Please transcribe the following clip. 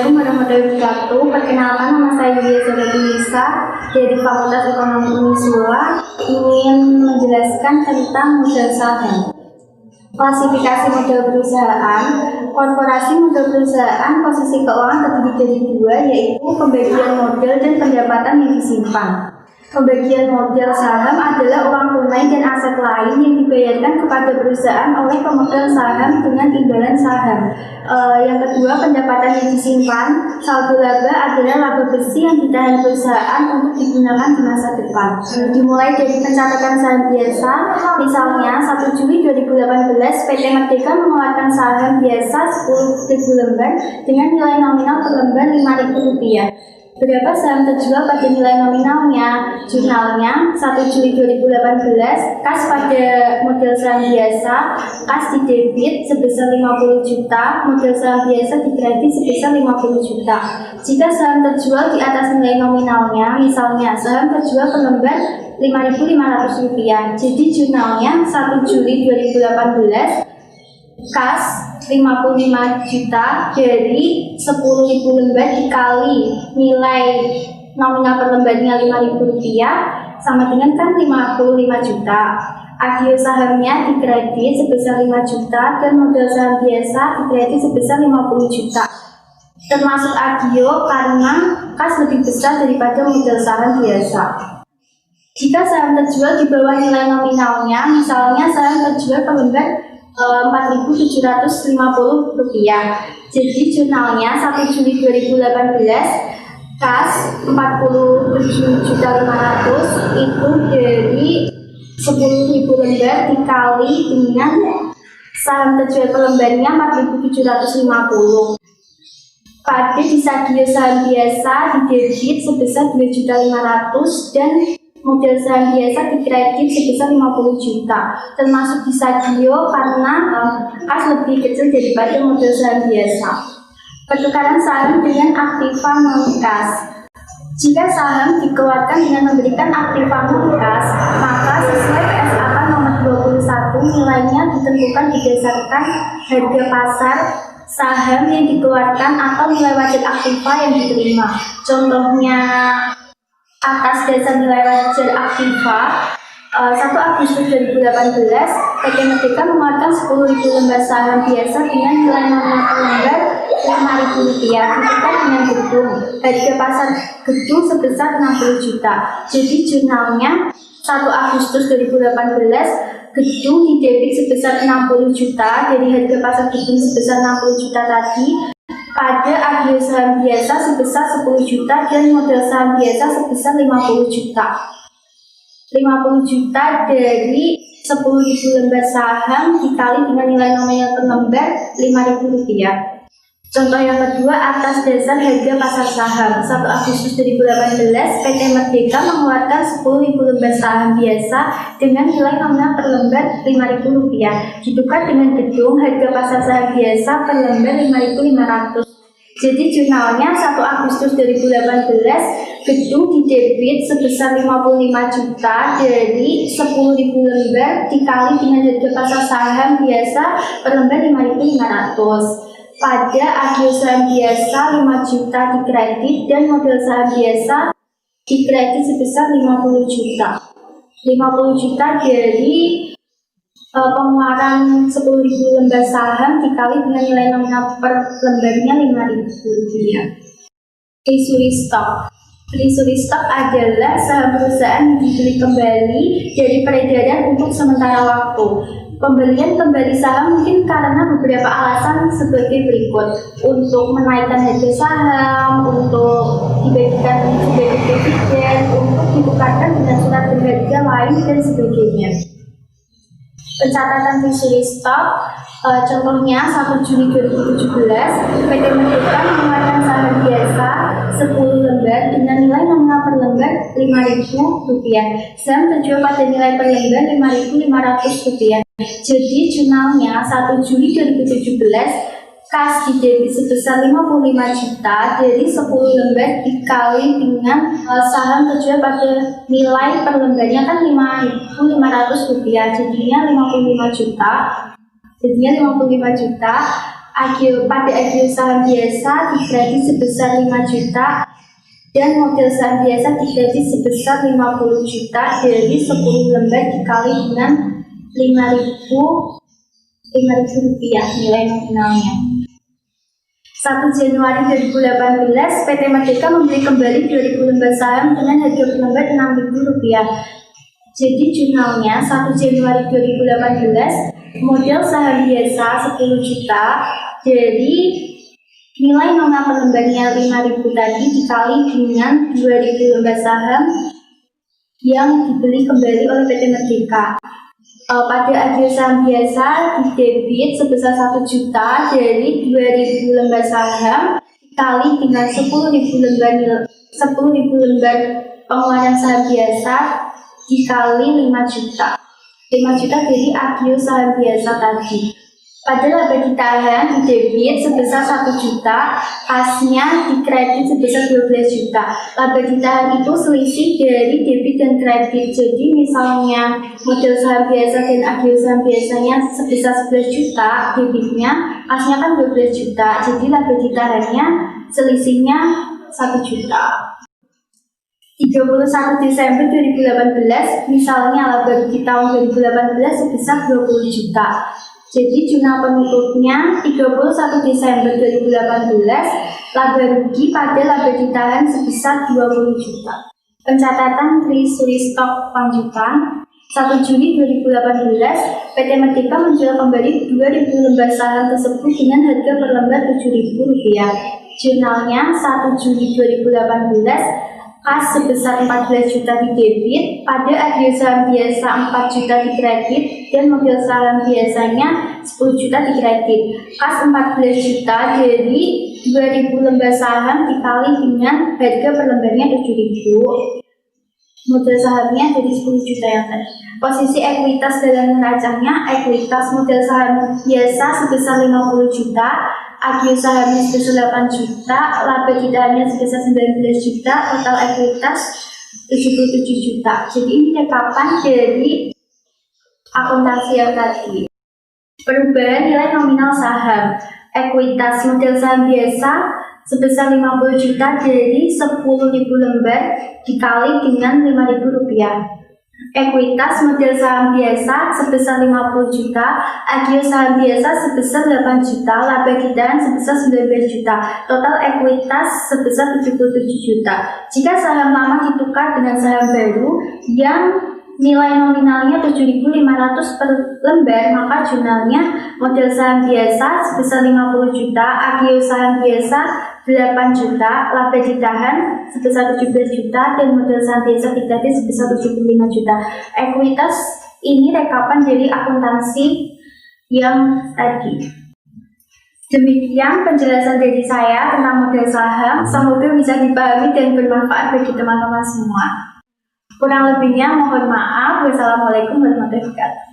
Assalamualaikum warahmatullahi wabarakatuh. Perkenalkan, nama saya Yulia Lisa dari Fakultas Ekonomi Unisula, ingin menjelaskan tentang model saham. Klasifikasi model perusahaan. Korporasi model perusahaan posisi keuangan terdiri dari dua, yaitu pembagian modal dan pendapatan yang disimpan. Pembagian modal saham adalah uang tunai dan aset lain yang dibayarkan kepada perusahaan oleh pemegang saham dengan imbalan saham. Yang kedua, pendapatan yang disimpan. Saldo laba adalah laba bersih yang ditahan perusahaan untuk digunakan di masa depan. Dimulai dari pencatatan saham biasa, misalnya 1 Juli 2018 PT Merdeka mengeluarkan saham biasa 10.000 lembar dengan nilai nominal per lembar Rp5.000. Berapa saham terjual pada nilai nominalnya? Jurnalnya 1 Juli 2018, kas pada model saham biasa, kas didebit sebesar 50 juta, model saham biasa dikredit sebesar 50 juta. Jika saham terjual di atas nilai nominalnya, misalnya saham terjual per lembar Rp5.500, jadi jurnalnya 1 Juli 2018, kas 55 juta dari 10.000 lembar dikali nilai nominal per lembarnya Rp5.000 sama dengan kan 55 juta. Agio sahamnya dikredit sebesar 5 juta dan modal saham biasa dikredit sebesar 50 juta. Termasuk agio karena kas lebih besar daripada modal saham biasa. Jika saham terjual di bawah nilai nominalnya, misalnya saham terjual per lembar Rp4.750, jadi jurnalnya 1 Juli 2018, kas 47.500 itu dari 10.000 lembar dikali dengan saham terjual per lembarnya Rp4.750. Pada disagio saham biasa didebit sebesar Rp2.500.000 dan model saham biasa dikredit sebesar 50 juta, termasuk disagio karena kas lebih kecil daripada model saham biasa. Pertukaran saham dengan aktiva non-kas. Jika saham dikeluarkan dengan memberikan aktiva non-kas, maka sesuai PSAK nomor 21 nilainya ditentukan berdasarkan harga pasar saham yang dikeluarkan atau nilai wajar aktiva yang diterima. Contohnya, atas dasar nilai wajar aktiva 1 Agustus 2018, PT Merdeka mengeluarkan 10.000 lembar saham biasa dengan nilai nominal per lembar Rp5.000, ditukar dengan gedung. Harga pasar gedung sebesar 60 juta. Jadi jurnalnya 1 Agustus 2018, gedung didebit sebesar 60 juta dari harga pasar gedung sebesar 60 juta tadi. Pada agio saham biasa sebesar 10 juta dan modal saham biasa sebesar 50 juta. 50 juta dari 10.000 lembar saham dikali dengan nilai nominal per lembar Rp5.000. Contoh yang kedua, atas dasar harga pasar saham 1 Agustus 2018, PT Merdeka mengeluarkan 10.000 lembar saham biasa dengan nilai nominal per lembar Rp5.000, ditukar dengan gedung. Harga pasar saham biasa per lembar Rp5.500. Jadi jurnalnya 1 Agustus 2018, gedung didebit sebesar 55 juta dari 10.000 lembar dikali dengan harga pasar saham biasa per lembar Rp5.500. Pada agio saham biasa 5 juta dikredit dan modal saham biasa dikredit sebesar 50 juta. 50 juta dari pengeluaran 10.000 lembar saham dikali dengan nilai nominal per lembarnya Rp5.000. Treasury stock. Treasury stock adalah saham perusahaan yang dibeli kembali dari peredaran untuk sementara waktu. Pembelian kembali saham mungkin karena beberapa alasan sebagai berikut: untuk menaikkan harga saham, untuk dibagikan sebagai dividen, untuk ditukarkan dengan surat berharga lain dan sebagainya. Pencatatan treasury stock, contohnya 1 Juli 2017, PT Merdeka mengeluarkan saham biasa 10 lembar dengan nilai nominal per lembar Rp5.000. Saham terjual pada nilai per lembar Rp5.500. Jadi jurnalnya 1 Juli 2017, kas didebit sebesar 55 juta dari 10 lembar dikali dengan saham terjual pada nilai per lembarnya kan Rp5.500, jadinya 55 juta. pada agio saham biasa dikredit sebesar 5 juta dan model saham biasa dikredit sebesar 50 juta dari 10 lembar dikali dengan 5.000 rupiah nilai nominalnya. 1 Januari 2018, PT Merdeka membeli kembali 2.000 lembar saham dengan harga per lembar Rp6.000. Jadi jurnalnya 1 Januari 2018, model saham biasa 10 juta, dari nilai nominal per lembarnya 5.000 tadi dikali dengan 2.000 lembar saham yang dibeli kembali oleh PT Merdeka. Pada agio saham biasa didebit sebesar 1 juta dari 2.000 lembar saham dikali dengan 10.000 lembar pengeluaran saham biasa dikali 5 juta. 5 juta dari agio saham biasa tadi. Pada laba ditahan didebit sebesar 1 juta, kasnya dikredit sebesar 12 juta. Laba ditahan itu selisih dari debit dan kredit. Jadi misalnya model saham biasa dan agio saham biasanya sebesar 11 juta debitnya, kasnya kan 12 juta. Jadi laba ditahannya selisihnya 1 juta. 31 Desember 2018, misalnya laba rugi tahun 2018 sebesar 20 juta. Jadi jurnal penutupnya 31 Desember 2018, laba rugi pada laba ditahan sebesar 20 juta. Pencatatan treasury stock lanjutan 1 Juli 2018, PT Merdeka menjual kembali 2.000 lembar saham tersebut dengan harga per lembar Rp7.000. Jurnalnya 1 Juli 2018, kas sebesar 14 juta didebit, pada agio saham biasa 4 juta dikredit, dan model saham biasanya 10 juta dikredit. Kas 14 juta dari 2.000 lembar saham dikali dengan harga per lembarnya 7.000. Model sahamnya dari 10 juta yang tadi. Posisi ekuitas dalam neracanya, ekuitas model saham biasa sebesar 50 juta, agio sahamnya sebesar 8 juta, laba ditahannya sebesar 19 juta, total ekuitas 77 juta. Jadi ini rekapan dari akuntansi yang tadi. Perubahan nilai nominal saham. Ekuitas model saham biasa sebesar 50 juta dari 10.000 lembar dikali dengan Rp5.000. Ekuitas model saham biasa sebesar 50 juta, agio saham biasa sebesar 8 juta, laba ditahan sebesar 19 juta, total ekuitas sebesar 77 juta. Jika saham lama ditukar dengan saham baru yang nilai nominalnya 7.500 per lembar, maka jurnalnya model saham biasa sebesar 50 juta, agio saham biasa 8 juta, laba ditahan sebesar 17 juta, dan model saham biasa dikredit sebesar 75 juta. Ekuitas ini rekapan dari akuntansi yang tadi. Demikian penjelasan dari saya tentang model saham. Semoga bisa dipahami dan bermanfaat bagi teman-teman semua. Kurang lebihnya mohon maaf. Wassalamualaikum warahmatullahi wabarakatuh.